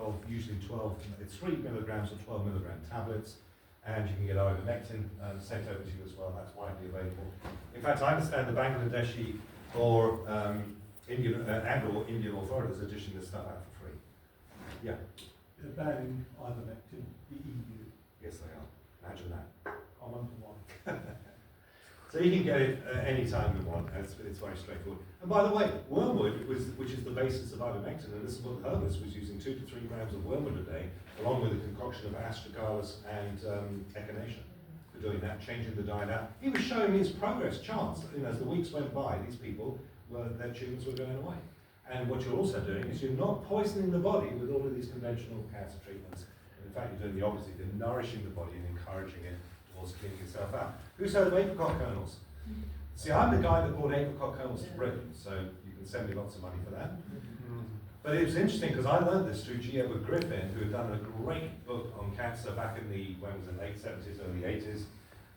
of usually 12, it's 3 milligrams or 12 milligram tablets, and you can get ivermectin sent over to you as well. That's widely available. In fact, I understand the Bangladeshi or Indian authorities are dishing this stuff out for free. Yeah. They're banning ivermectin, the EU. Yes, they are. Imagine that. I'm under one. So you can get it any time you want, and it's very straightforward. And by the way, wormwood, which is the basis of ivermectin, and this is what the herbalist was using 2 to 3 grams of wormwood a day, along with a concoction of astragalus and echinacea for doing that, changing the diet out. He was showing his progress charts. As the weeks went by, these people, their tumours were going away. And what you're also doing is you're not poisoning the body with all of these conventional cancer treatments. In fact, you're doing the opposite. You're nourishing the body and encouraging it towards cleaning itself out. Who's heard of apricot kernels? See, I'm the guy that brought apricot kernels to Britain, so you can send me lots of money for that. But it was interesting because I learned this through G. Edward Griffin, who had done a great book on cancer back in the, when was it, late 70s, early 80s.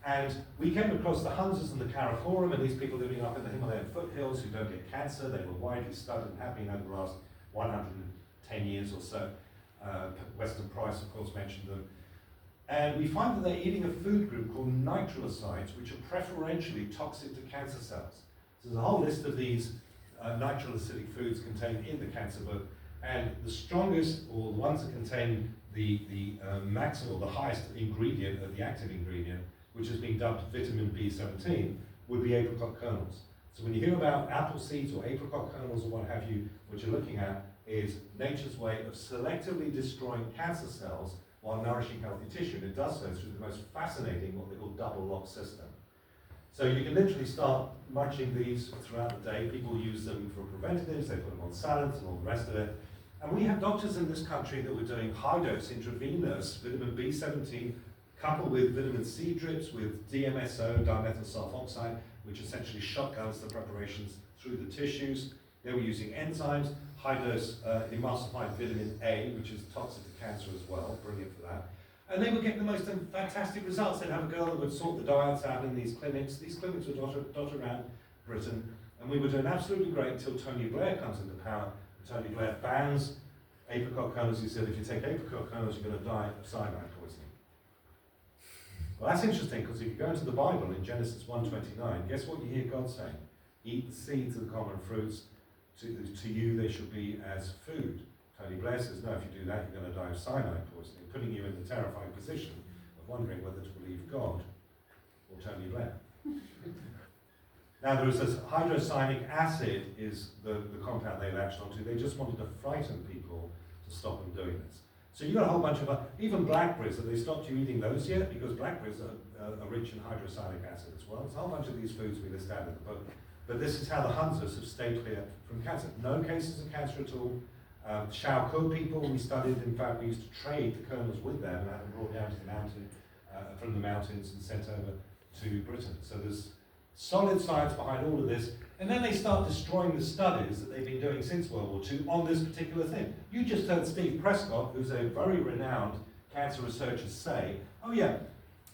And we came across the Hunsas and the Karakoram, and these people living up in the Himalayan foothills who don't get cancer. They were widely studied and have been over the last 110 years or so. Weston Price, of course, mentioned them. And we find that they're eating a food group called nitrolosides, which are preferentially toxic to cancer cells. So there's a whole list of these nitrile acidic foods contained in the cancer book, and the strongest, or the ones that contain the maximum, or the highest ingredient of the active ingredient, which has been dubbed vitamin B17, would be apricot kernels. So when you hear about apple seeds or apricot kernels or what have you, what you're looking at is nature's way of selectively destroying cancer cells while nourishing healthy tissue, and it does so through the most fascinating, what they call double lock system. So you can literally start munching these throughout the day. People use them for preventatives, they put them on salads and all the rest of it. And we have doctors in this country that were doing high-dose intravenous vitamin B17 coupled with vitamin C drips with DMSO, dimethyl sulfoxide, which essentially shotguns the preparations through the tissues. They were using enzymes, high-dose emulsified vitamin A, which is toxic to cancer as well, brilliant for that. And they were getting the most fantastic results. They'd have a girl that would sort the diets out in these clinics. These clinics were dotted around Britain, and we were doing absolutely great until Tony Blair comes into power. Tony Blair bans apricot kernels. He said, if you take apricot kernels, you're going to die of cyanide poisoning. Well, that's interesting, because if you go into the Bible in Genesis 1:29, guess what you hear God saying? Eat the seeds of the common fruits. To you they shall be as food. Tony Blair says, no, if you do that, you're going to die of cyanide poisoning, putting you in the terrifying position of wondering whether to believe God or Tony Blair. Now, there is this hydrocyanic acid is the compound they latched onto. They just wanted to frighten people to stop them doing this. So you've got a whole bunch of, even blackberries, have they stopped you eating those yet? Because blackberries are rich in hydrocyanic acid as well. There's a whole bunch of these foods we list out in the book. But this is how the Hunsas have stayed clear from cancer. No cases of cancer at all. Shao Ke people we studied, in fact we used to trade the kernels with them and have them brought down to the mountain, from the mountains and sent over to Britain. So there's solid science behind all of this. And then they start destroying the studies that they've been doing since World War II on this particular thing. You just heard Steve Prescott, who's a very renowned cancer researcher, say, oh yeah,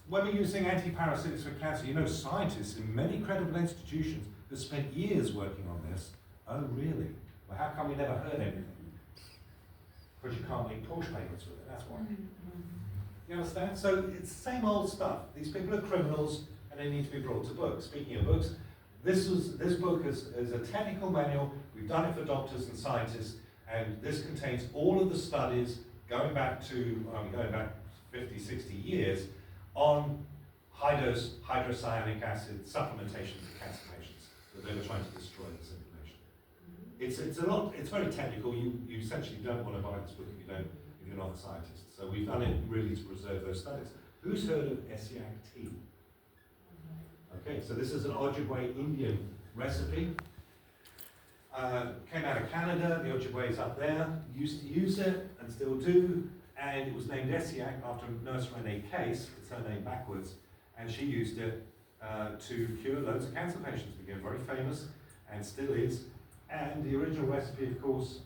when we're using antiparasitics for cancer, you know, scientists in many credible institutions have spent years working on this. Oh really? Well, how come we never heard anything? Because you can't make Porsche payments with it, that's why. You understand? So it's the same old stuff. These people are criminals and they need to be brought to book. Speaking of books, this book is a technical manual. We've done it for doctors and scientists, and this contains all of the studies going back 50, 60 years on high-dose hydrocyanic acid supplementation for cancer patients that they were trying to destroy this information. It's very technical. You essentially don't want to buy this book if you're not a scientist. So we've done it really to preserve those studies. Who's heard of Essiac tea? Okay, so this is an Ojibwe Indian recipe. Came out of Canada, the Ojibwe is up there, used to use it and still do, and it was named Essiac after Nurse Renee Case, it's her name backwards, and she used it to cure loads of cancer patients, became very famous and still is. And the original recipe, of course,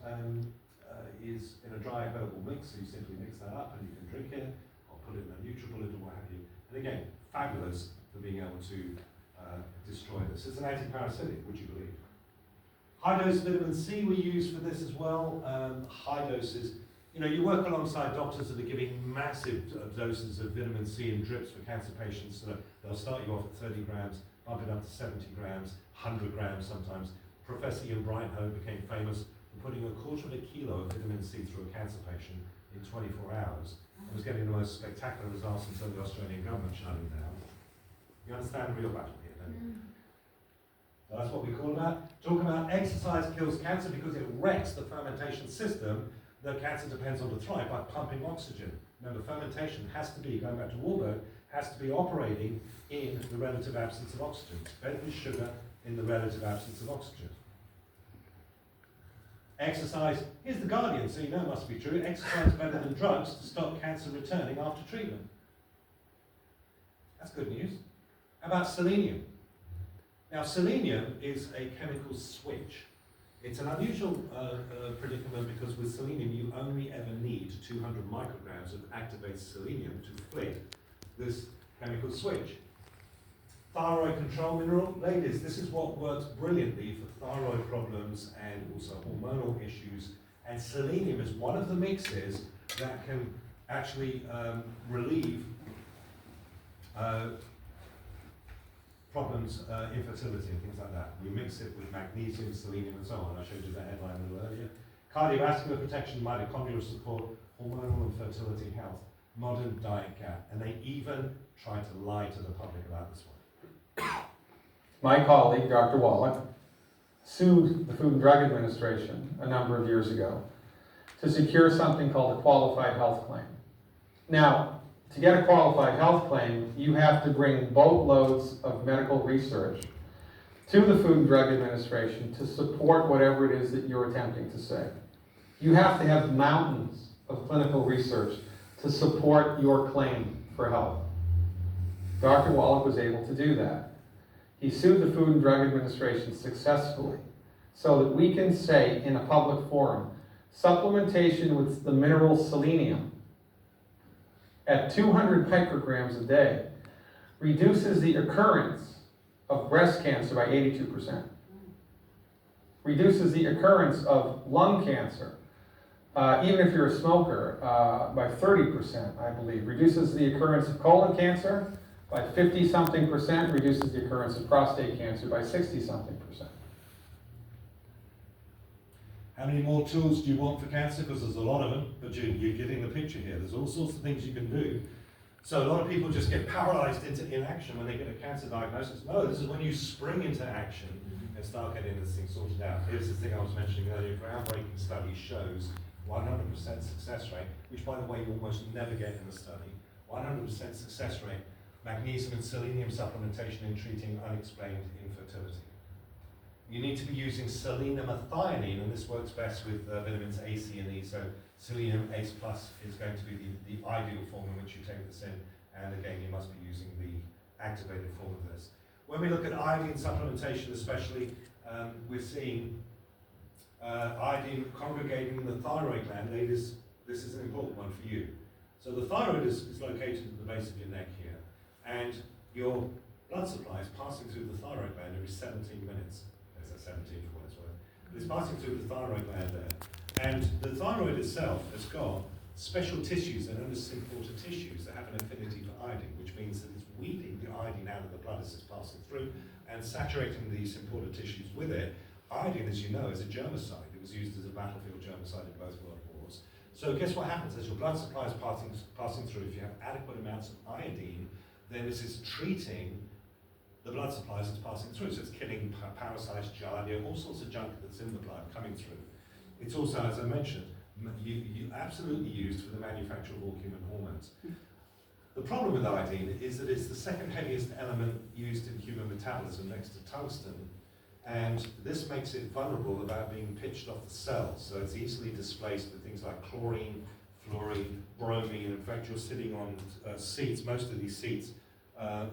is in a dry herbal mix, so you simply mix that up and you can drink it, or put it in a NutriBullet or what have you. And again, fabulous for being able to destroy this. It's an antiparasitic, would you believe? High dose vitamin C we use for this as well. High doses You know, you work alongside doctors that are giving massive doses of vitamin C in drips for cancer patients. So they'll start you off at 30 grams, bump it up to 70 grams, 100 grams sometimes. Professor Ian Brighthoe became famous for putting 1/4 kilo of vitamin C through a cancer patient in 24 hours. And was getting the most spectacular results until the Australian government shut him down. You understand the real battle here, don't you? So that's what we talk about exercise kills cancer because it wrecks the fermentation system that cancer depends on to thrive by pumping oxygen. Remember, fermentation has to be, going back to Wahlberg, has to be operating in the relative absence of oxygen. It's better than sugar in the relative absence of oxygen. Exercise, here's the Guardian, so you know it must be true. Exercise is better than drugs to stop cancer returning after treatment. That's good news. How about selenium? Now, selenium is a chemical switch. It's an unusual predicament because with selenium you only ever need 200 micrograms of activated selenium to flick this chemical switch. Thyroid control mineral, ladies, this is what works brilliantly for thyroid problems and also hormonal issues. And selenium is one of the mixes that can actually relieve problems, infertility and things like that. We mix it with magnesium, selenium and so on. I showed you the headline a little earlier. Cardiovascular protection, mitochondrial support, hormonal and fertility health, modern diet gap. And they even try to lie to the public about this one. My colleague, Dr. Wallach, sued the Food and Drug Administration a number of years ago to secure something called a qualified health claim. Now, to get a qualified health claim, you have to bring boatloads of medical research to the Food and Drug Administration to support whatever it is that you're attempting to say. You have to have mountains of clinical research to support your claim for help. Dr. Wallach was able to do that. He sued the Food and Drug Administration successfully so that we can say in a public forum, supplementation with the mineral selenium at 200 micrograms a day reduces the occurrence of breast cancer by 82%. Reduces the occurrence of lung cancer, even if you're a smoker, by 30%, I believe. Reduces the occurrence of colon cancer by 50-something%, reduces the occurrence of prostate cancer by 60-something%. How many more tools do you want for cancer? Because there's a lot of them, but you're getting the picture here. There's all sorts of things you can do. So a lot of people just get paralyzed into inaction when they get a cancer diagnosis. No, this is when you spring into action and start getting this thing sorted out. Here's the thing I was mentioning earlier. Groundbreaking study shows 100% success rate, which by the way you almost never get in the study. 100% success rate, magnesium and selenium supplementation in treating unexplained infertility. You need to be using selenamethionine, and this works best with vitamins A, C, and E. So selenium ACE plus is going to be the ideal form in which you take this in. And again, you must be using the activated form of this. When we look at iodine supplementation especially, we're seeing iodine congregating in the thyroid gland. Ladies, this is an important one for you. So the thyroid is located at the base of your neck here, and your blood supply is passing through the thyroid gland every 17 minutes. There's a 17 for what it's worth. But it's passing through the thyroid gland there. And the thyroid itself has got special tissues, they're known as symporter tissues, that have an affinity for iodine, which means that it's weeding the iodine out of the blood as it's passing through and saturating the symporter tissues with it. Iodine, as you know, is a germicide. It was used as a battlefield germicide in both world wars. So guess what happens? As your blood supply is passing through, if you have adequate amounts of iodine, then this is treating the blood supply as it's passing through. So it's killing parasites, giardia, all sorts of junk that's in the blood coming through. It's also, as I mentioned, you absolutely used for the manufacture of all human hormones. The problem with iodine is that it's the second heaviest element used in human metabolism next to tungsten, and this makes it vulnerable about being pitched off the cells. So it's easily displaced with things like chlorine, fluorine, bromine. In fact, you're sitting on seats, most of these seats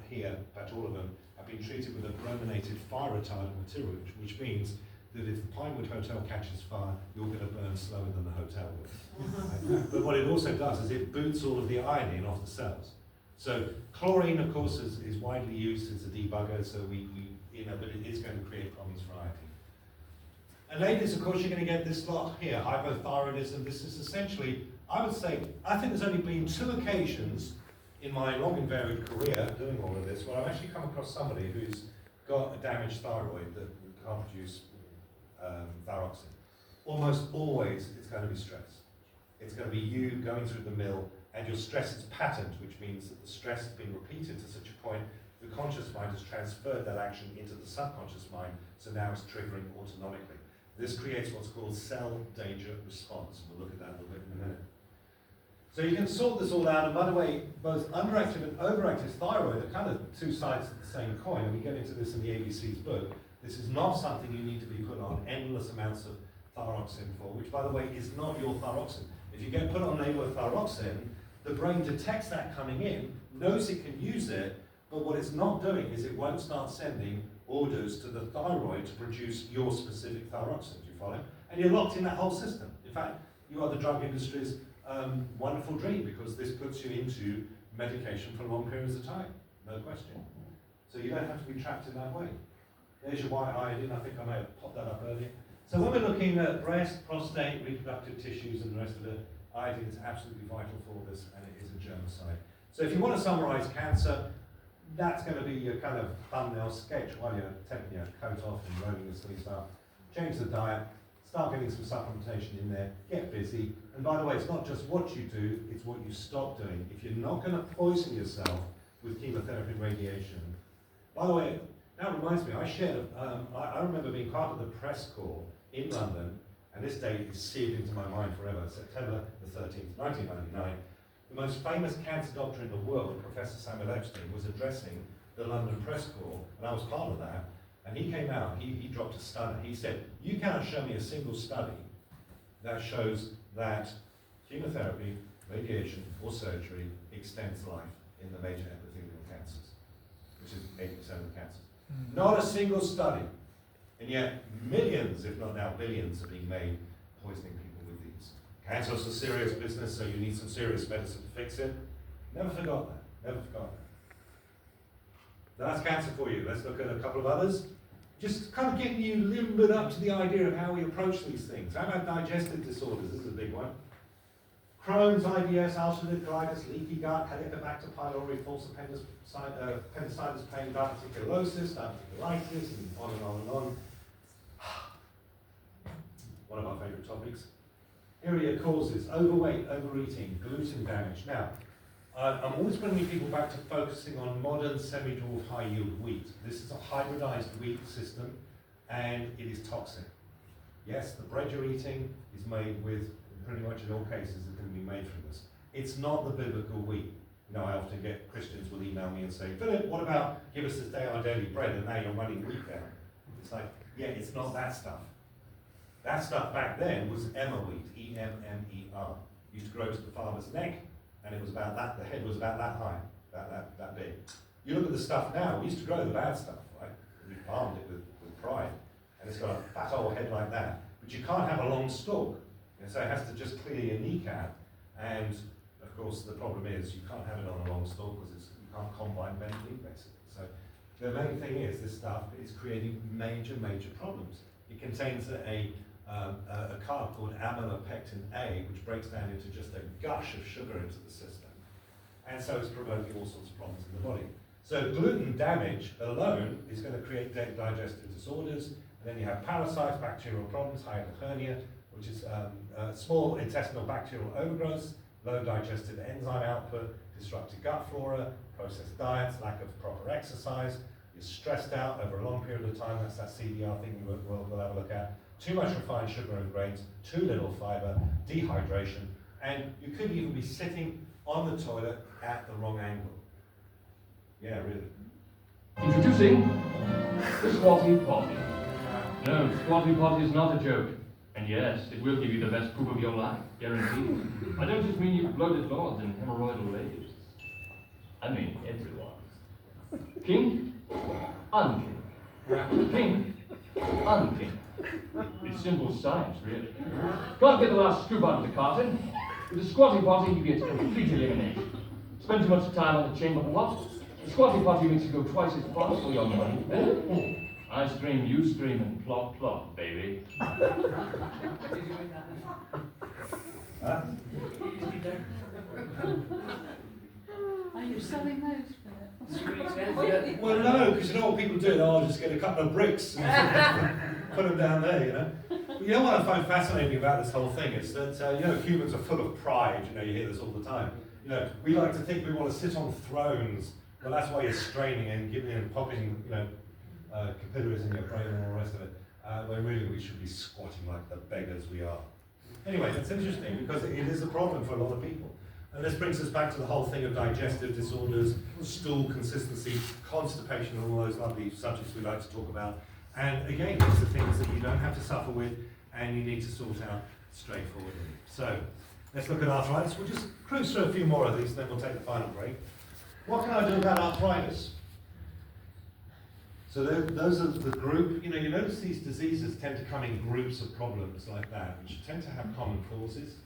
here, in fact all of them, have been treated with a brominated fire retardant material, which means that if the Pinewood Hotel catches fire, you're going to burn slower than the hotel will. But what it also does is it boots all of the iodine off the cells. So chlorine, of course, is widely used as a debugger, so but it is going to create problems for iodine. And ladies, of course, you're going to get this lot here, hypothyroidism. This is essentially, I would say, I think there's only been 2 occasions in my long and varied career doing all of this where I've actually come across somebody who's got a damaged thyroid that can't produce thyroxine. Almost always it's going to be stress. It's going to be you going through the mill, and your stress is patterned, which means that the stress has been repeated to such a point the conscious mind has transferred that action into the subconscious mind, so now it's triggering autonomically. This creates what's called cell danger response. We'll look at that a little bit in a minute. So you can sort this all out, and by the way, both underactive and overactive thyroid are kind of 2 sides of the same coin, and we get into this in the ABC's book. This is not something you need to be put on endless amounts of thyroxine for, which by the way is not your thyroxine. If you get put on levothyroxine, the brain detects that coming in, knows it can use it, but what it's not doing is it won't start sending orders to the thyroid to produce your specific thyroxine. Do you follow? And you're locked in that whole system. In fact, you are the drug industry's wonderful dream, because this puts you into medication for long periods of time, no question. So you don't have to be trapped in that way. There's your white iodine. I think I may have popped that up earlier. So when we're looking at breast, prostate, reproductive tissues and the rest of it, iodine is absolutely vital for this, and it is a germicide. So if you want to summarize cancer, that's going to be your kind of thumbnail sketch while you're taking your coat off and rolling your sleeves up. Change the diet, start getting some supplementation in there, get busy. And by the way, it's not just what you do, it's what you stop doing. If you're not going to poison yourself with chemotherapy and radiation. By the way, that reminds me, I remember being part of the press corps in London, and this date is seared into my mind forever, September the 13th, 1999. The most famous cancer doctor in the world, Professor Samuel Epstein, was addressing the London press corps, and I was part of that. And he came out, he dropped a stunner. He said, you cannot show me a single study that shows that chemotherapy, radiation, or surgery extends life in the major epithelial cancers, which is 80% of the cancers. Not a single study. And yet millions, if not now billions, are being made poisoning people with these. Cancer is a serious business, so you need some serious medicine to fix it. Never forgot that. Never forgot that. That's cancer for you. Let's look at a couple of others. Just kind of getting you limbered up to the idea of how we approach these things. How about digestive disorders? This is a big one. Crohn's, IBS, ulcerative colitis, leaky gut, Helicobacter pylori, false appendicitis pain, diverticulosis, diverticulitis, and on and on and on. One of our favourite topics. Here are your causes: overweight, overeating, gluten damage. Now, I'm always bringing people back to focusing on modern semi-dwarf high-yield wheat. This is a hybridized wheat system, and it is toxic. Yes, the bread you're eating is made with, pretty much in all cases, is going to be made from this. It's not the biblical wheat. You know, I often get Christians will email me and say, Philip, what about give us this day our daily bread, and now you're running wheat down. It's like, yeah, it's not that stuff. That stuff back then was emmer wheat, E-M-M-E-R. Used to grow to the farmer's neck, and it was about that, the head was about that high, about that big. You look at the stuff now, we used to grow the bad stuff, right? We farmed it with pride, and it's got a fat old head like that. But you can't have a long stalk, and so it has to just clear your kneecap, and of course the problem is you can't have it on a long stalk because you can't combine men and wheat basically. So the main thing is this stuff is creating major problems. It contains a carb called amylopectin A, which breaks down into just a gush of sugar into the system. And so it's provoking all sorts of problems in the body. So gluten damage alone is going to create digestive disorders. And then you have parasites, bacterial problems, hiatal hernia, which is small intestinal bacterial overgrowth, low digestive enzyme output, disrupted gut flora, processed diets, lack of proper exercise. You're stressed out over a long period of time. That's that CDR thing we'll have a look at. Too much refined sugar and grains, too little fiber, dehydration, and you could even be sitting on the toilet at the wrong angle. Yeah, really. Introducing the Squatty Potty. No, Squatty Potty is not a joke. And yes, it will give you the best poop of your life, guaranteed. I don't just mean you bloated lords and hemorrhoidal ladies. I mean everyone. King, unking. King, unking. It's simple science, really. Can't get the last scoop out of the carton. With the Squatty Potty, you get complete elimination. Spend too much time on the chamber pot. The Squatty Potty makes you go twice as fast for your money. I stream, you stream, and plop, plop, baby. Huh? Are you selling those, Philip? Well, no, because you know what people do? They'll just get a couple of bricks and put them down there, you know. But you know what I find fascinating about this whole thing is that, you know, humans are full of pride. You know, you hear this all the time. You know, we like to think we want to sit on thrones. Well, that's why you're straining and giving and popping, you know, capillaries in your brain and all the rest of it. When really we should be squatting like the beggars we are. Anyway, that's interesting because it is a problem for a lot of people. And this brings us back to the whole thing of digestive disorders, stool consistency, constipation, and all those lovely subjects we like to talk about. And again, these are things that you don't have to suffer with and you need to sort out straightforwardly. So, let's look at arthritis. We'll just cruise through a few more of these, then we'll take the final break. What can I do about arthritis? So those are the group, you know, you notice these diseases tend to come in groups of problems like that, which tend to have common causes.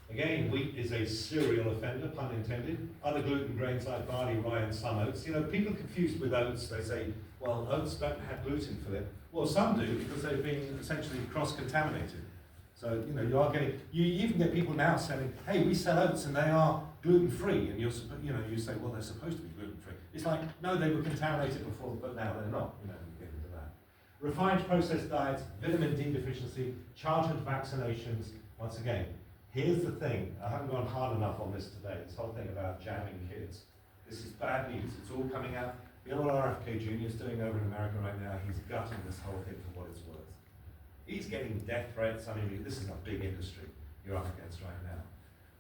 Again, wheat is a serial offender, pun intended. Other gluten grains like barley, rye, and some oats. You know, people are confused with oats. They say, well, oats don't have gluten, Philip. Well, some do because they've been essentially cross-contaminated. So, you know, you even get people now saying, hey, we sell oats and they are gluten-free. And you say, well, they're supposed to be gluten-free. It's like, no, they were contaminated before, but now they're not. You know, we get into that. Refined processed diets, vitamin D deficiency, childhood vaccinations. Once again, here's the thing. I haven't gone hard enough on this today. This whole thing about jamming kids. This is bad news. It's all coming out. You know what RFK Jr. is doing over in America right now? He's gutting this whole thing for what it's worth. He's getting death threats. I mean, this is a big industry you're up against right now.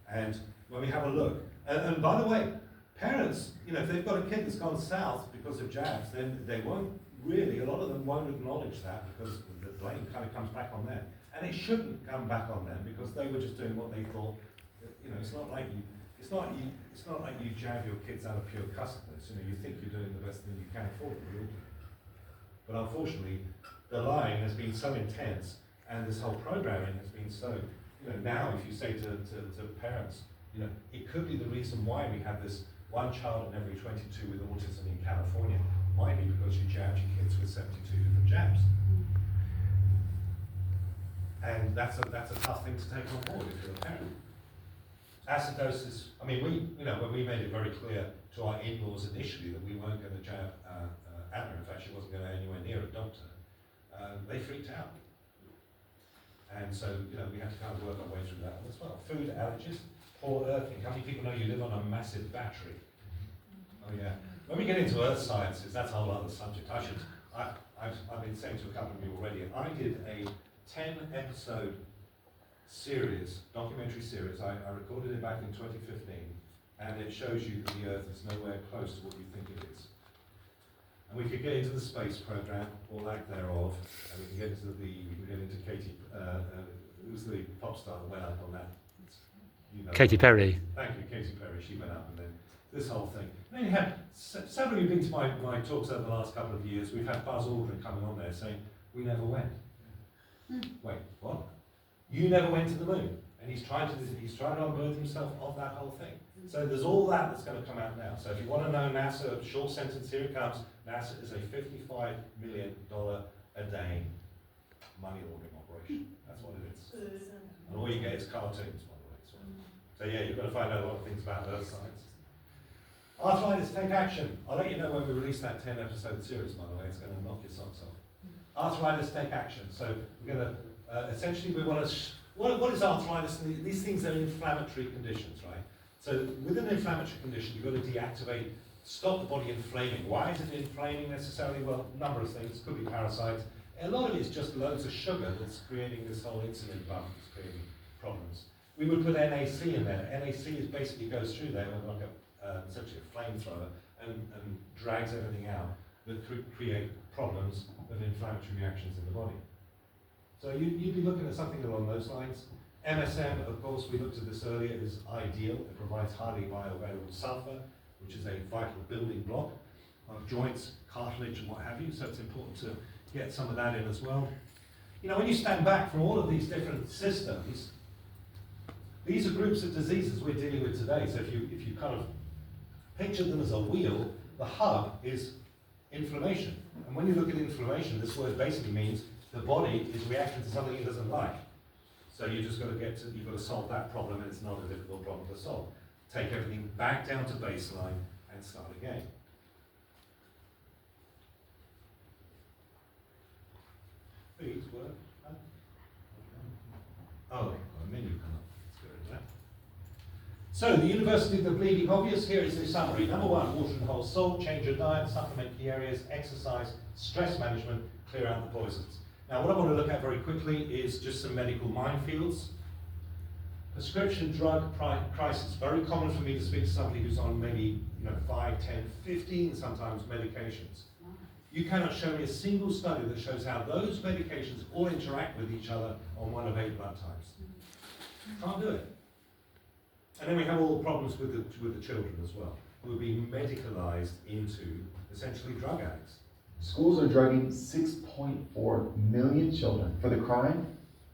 And when we have a look, and by the way, parents, you know, if they've got a kid that's gone south because of jabs, then they won't really, a lot of them won't acknowledge that because the blame kind of comes back on them. And it shouldn't come back on them because they were just doing what they thought. You know, it's not like you jab your kids out of pure cussedness. You know, you think you're doing the best thing you can for them. But unfortunately, the lying has been so intense, and this whole programming has been so. You know, now if you say to parents, you know, it could be the reason why we have this one child in every 22 with autism in California. Might be because you jabbed your kids with 72 different jabs. And that's a tough thing to take on board if you're a parent. Acidosis, I mean, when we made it very clear to our in-laws initially that we weren't going to jab Anna, in fact she wasn't going anywhere near a doctor, they freaked out. And so, you know, we had to kind of work our way through that as well. Food allergies, poor earthing. How many people know you live on a massive battery? Oh yeah. When we get into earth sciences, that's a whole other subject. I've been saying to a couple of you already, I did a 10-episode series, documentary series. I recorded it back in 2015, and it shows you that the Earth is nowhere close to what you think it is. And we could get into the space program, or lack thereof, and we can get into Katy, who's the pop star that went up on that? You know, Katy Perry. Thank you, Katy Perry. She went up, and then this whole thing. And then you had several of you been to my talks over the last couple of years. We've had Buzz Aldrin coming on there saying, we never went. Wait, what? You never went to the moon, and he's trying to unearth himself of that whole thing. So there's all that's going to come out now. So if you want to know NASA, short sentence, here it comes. NASA is a $55 million a day money laundering operation. That's what it is. And all you get is cartoons, by the way. So yeah, you're going to find out a lot of things about earth science. Arthritis, take action. I'll let you know when we release that 10-episode series, by the way. It's going to knock your socks off. Arthritis, take action. So we're going to, essentially we want to, what is arthritis? These things are inflammatory conditions, right? So with an inflammatory condition, you've got to deactivate, stop the body inflaming. Why is it inflaming necessarily? Well, a number of things. Could be parasites. A lot of it is just loads of sugar that's creating this whole insulin bump, that's creating problems. We would put NAC in there. NAC is basically goes through there with like essentially a flamethrower and drags everything out that could create problems of inflammatory reactions in the body. So you'd be looking at something along those lines. MSM, of course, we looked at this earlier, is ideal. It provides highly bioavailable sulfur, which is a vital building block of joints, cartilage, and what have you. So it's important to get some of that in as well. You know, when you stand back from all of these different systems, these are groups of diseases we're dealing with today. So if you kind of picture them as a wheel, the hub is inflammation. And when you look at inflammation, this word basically means the body is reacting to something it doesn't like. So you just got to you've got to solve that problem, and it's not a difficult problem to solve. Take everything back down to baseline and start again. Please work. Oh, a menu come up. Let's get rid of that. So, the University of the Bleeding Obvious, here is the summary. Number 1, water and whole salt, change your diet, supplement key areas, exercise, stress management, clear out the poisons. Now, what I want to look at very quickly is just some medical minefields. Prescription drug crisis. Very common for me to speak to somebody who's on maybe 5, 10, 15 sometimes medications. You cannot show me a single study that shows how those medications all interact with each other on one of 8 blood types. Can't do it. And then we have all the problems with the children as well, who are being medicalized into essentially drug addicts. Schools are drugging 6.4 million children for the crime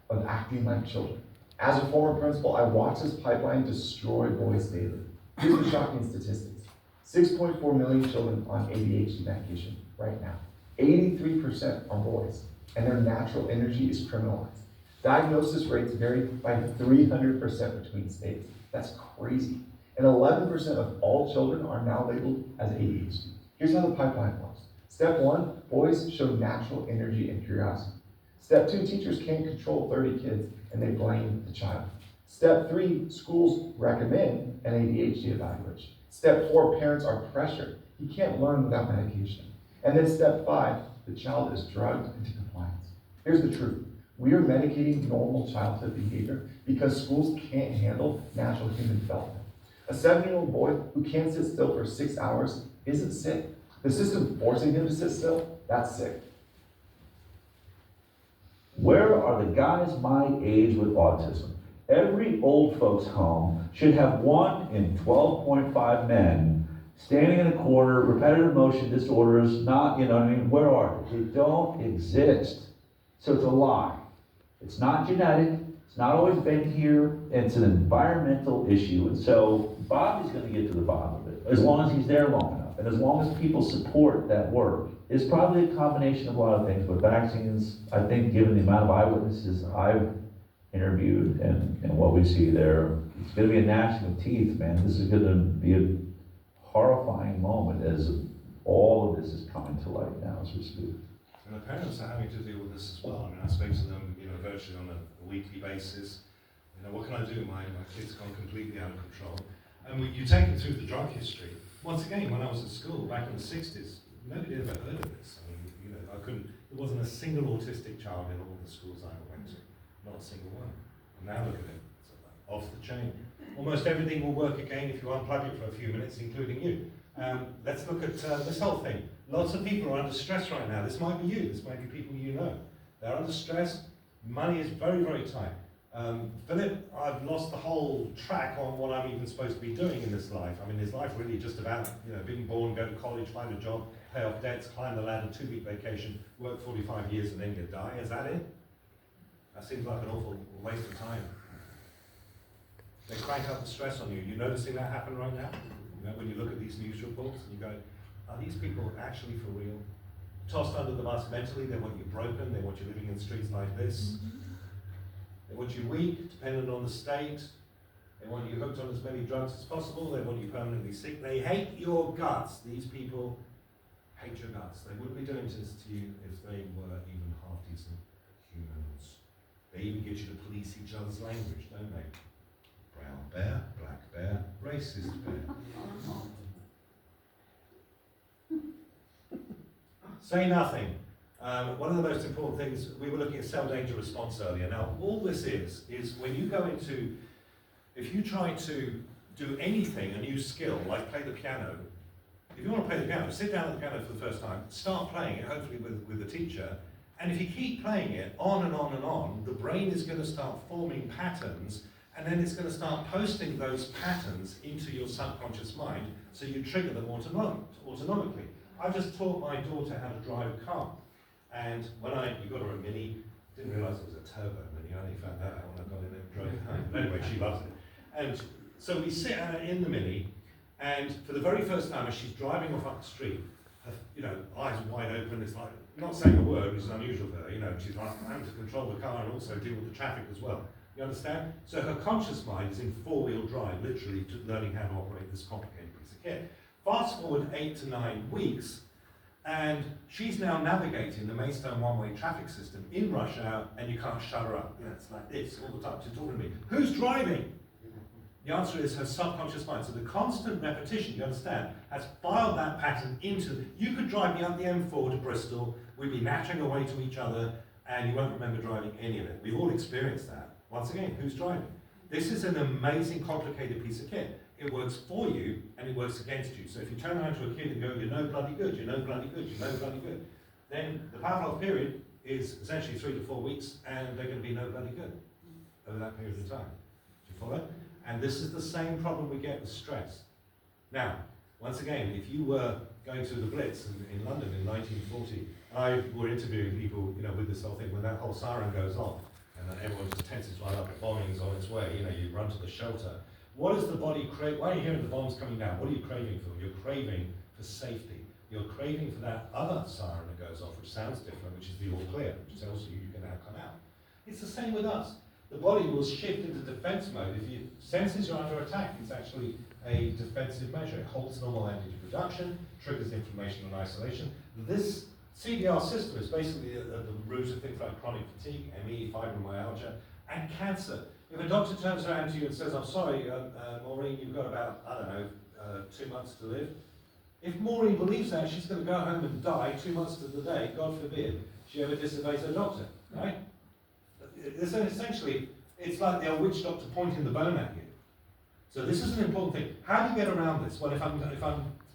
of acting like children. As a former principal, I watch this pipeline destroy boys daily. Here's the shocking statistics. 6.4 million children on ADHD medication right now. 83% are boys, and their natural energy is criminalized. Diagnosis rates vary by 300% between states. That's crazy. And 11% of all children are now labeled as ADHD. Here's how the pipeline works. Step 1, boys show natural energy and curiosity. Step 2, teachers can't control 30 kids and they blame the child. Step 3, schools recommend an ADHD evaluation. Step 4, parents are pressured. You can't learn without medication. And then step 5, the child is drugged into compliance. Here's the truth. We are medicating normal childhood behavior because schools can't handle natural human development. A 7-year-old boy who can't sit still for 6 hours isn't sick. The system forcing him to sit still, that's sick. Where are the guys my age with autism? Every old folks' home should have 1 in 12.5 men standing in a corner, repetitive motion disorders, not, where are they? They don't exist. So it's a lie. It's not genetic, it's not always been here, and it's an environmental issue. And so Bobby's going to get to the bottom of it, as long as he's there long enough, and as long as people support that work. It's probably a combination of a lot of things, but vaccines, I think, given the amount of eyewitnesses I've interviewed and what we see there, it's going to be a gnashing of teeth, man. This is going to be a horrifying moment as all of this is coming to light now as we speak. And the parents are having to deal with this as well. I mean, I speak to them, virtually on a weekly basis. What can I do? My kid's gone completely out of control. And you take it through the drug history. Once again, when I was at school back in the 60s, nobody ever heard of this. I mean, there wasn't a single autistic child in all the schools I ever went to. Not a single one. And now look at it. It's off the chain. Almost everything will work again if you unplug it for a few minutes, including you. Let's look at this whole thing. Lots of people are under stress right now. This might be you. This might be people you know. They're under stress. Money is very, very tight. Phillip, I've lost the whole track on what I'm even supposed to be doing in this life. I mean, is life really just about, being born, go to college, find a job, pay off debts, climb the ladder, 2-week vacation, work 45 years and then you die? Is that it? That seems like an awful waste of time. They crank up the stress on you. You noticing that happen right now? When you look at these news reports and you go, are these people actually for real? Tossed under the bus mentally, they want you broken, they want you living in streets like this. They want you weak, dependent on the state. They want you hooked on as many drugs as possible. They want you permanently sick. They hate your guts. These people hate your guts. They wouldn't be doing this to you if they were even half-decent humans. They even get you to police each other's language, don't they? Brown bear, black bear, racist bear. Say nothing. One of the most important things, we were looking at cell danger response earlier. Now, all this is when you go into, if you try to do anything, a new skill, like play the piano, if you want to play the piano, sit down at the piano for the first time, start playing it, hopefully with a teacher, and if you keep playing it on and on and on, the brain is going to start forming patterns, and then it's going to start posting those patterns into your subconscious mind, so you trigger them autonomically. I've just taught my daughter how to drive a car. And when we got her a Mini, didn't realise it was a turbo Mini. I only found that out when I got in and drove it home. But anyway, she loves it. And so we sit in the Mini, and for the very first time, as she's driving off up the street, eyes wide open. It's like, not saying a word, which is unusual for her, she's like, having to control the car and also deal with the traffic as well. You understand? So her conscious mind is in four-wheel drive, literally learning how to operate this complicated piece of kit. Fast forward 8 to 9 weeks, and she's now navigating the Maidstone one-way traffic system in rush hour, and you can't shut her up. It's like this all the time. She's talking to me. Who's driving? The answer is her subconscious mind. So the constant repetition, you understand, has filed that pattern into, you could drive me up the M4 to Bristol, we'd be nattering away to each other, and you won't remember driving any of it. We've all experienced that. Once again, who's driving? This is an amazing, complicated piece of kit. It works for you, and it works against you. So if you turn around to a kid and go, you're no bloody good, you're no bloody good, you're no bloody good, then the Pavlov period is essentially 3 to 4 weeks, and they're going to be no bloody good over that period of time. Do you follow? And this is the same problem we get with stress. Now, once again, if you were going through the Blitz in London in 1940, I were interviewing people, with this whole thing, when that whole siren goes off, and then everyone just tenses right up, the bombing's on its way, you run to the shelter. What does the body crave? Why are you hearing the bombs coming down? What are you craving for? You're craving for safety. You're craving for that other siren that goes off, which sounds different, which is the all clear, which tells you you can now come out. It's the same with us. The body will shift into defense mode. If it senses you're under attack, it's actually a defensive measure. It halts normal antigen production, triggers inflammation and isolation. This CDR system is basically at the root of things like chronic fatigue, ME, fibromyalgia, and cancer. If a doctor turns around to you and says, I'm sorry, Maureen, you've got about, 2 months to live. If Maureen believes that, she's going to go home and die 2 months to the day, God forbid, she ever disobeys her doctor, right? Essentially, it's like the old witch doctor pointing the bone at you. So this is an important thing. How do you get around this? Well, if I'm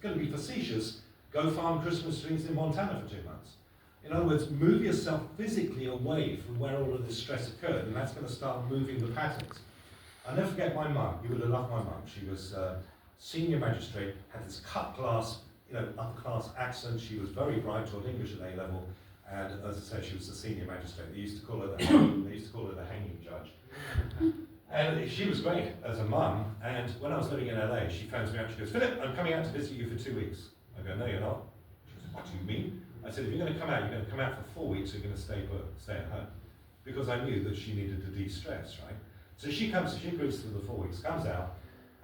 going to be facetious, go farm Christmas trees in Montana for 2 months. In other words, move yourself physically away from where all of this stress occurred, and that's going to start moving the patterns. I'll never forget my mum. You would have loved my mum. She was senior magistrate, had this cut class, upper class accent. She was very bright, taught English at A level, and as I said, she was the senior magistrate. They used to call her the hanging judge. And she was great as a mum. And when I was living in LA, she phones me up. She goes, Philip, I'm coming out to visit you for 2 weeks. I go, no, you're not. She said, what do you mean? I said, if you're going to come out, you're going to come out for 4 weeks, or you're going to stay at home. Because I knew that she needed to de-stress, right? So she agrees to the 4 weeks, comes out,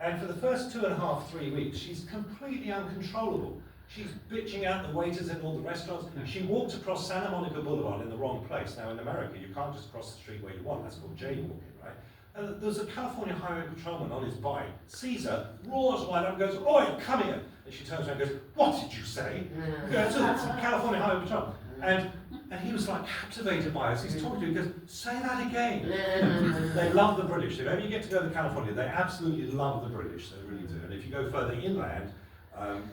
and for the first 2.5, 3 weeks, she's completely uncontrollable. She's bitching out the waiters in all the restaurants. She walked across Santa Monica Boulevard in the wrong place. Now in America, you can't just cross the street where you want. That's called jaywalking, right? And there's a California highway patrolman on his bike, sees her, roars wide up and goes, oi, come here. And she turns around and goes, what did you say? It's a California highway patrolman. And he was like captivated by us. He's talking to her, he goes, say that again. They love the British. If ever you get to go to California, they absolutely love the British. They really do. And if you go further inland,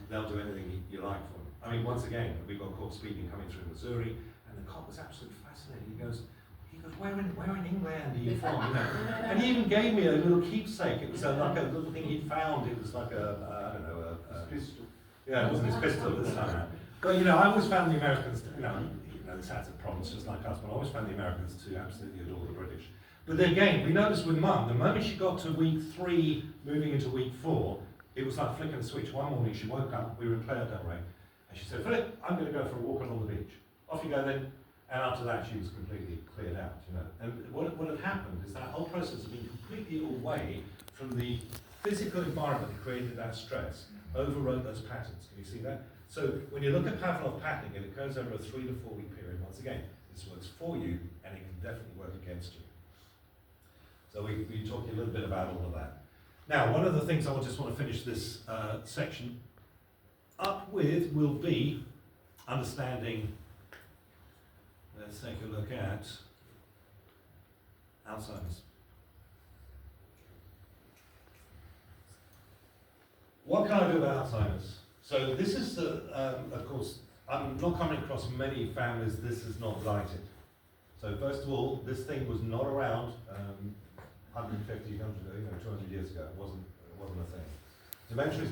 they'll do anything you like for them. I mean, once again, we got caught speeding coming through Missouri, and the cop was absolutely fascinated. He goes, where in England are you from? And he even gave me a little keepsake. It was like a little thing he'd found. It was like I don't know, a pistol. Yeah, it wasn't his pistol this time. But I always found the Americans, this had some problems just like us, but I always found the Americans to absolutely adore the British. But again, we noticed with Mum, the moment she got to week 3, moving into week 4, it was like flicking a switch. One morning she woke up, we were in Playa del Rey, and she said, Philip, I'm going to go for a walk along the beach. Off you go then. And after that, she was completely cleared out, And what had happened is that whole process had been completely away from the physical environment that created that stress, overrode those patterns. Can you see that? So when you look at Pavlov patterning, it occurs over a 3 to 4 week period. Once again, this works for you, and it can definitely work against you. So we talked a little bit about all of that. Now, one of the things I just want to finish this section up with will be understanding. Let's take a look at Alzheimer's. What can I do about Alzheimer's? So this is, of course, I'm not coming across many families this is not blighted. So first of all, this thing was not around 150, 200 years ago. It wasn't a thing. Dementia is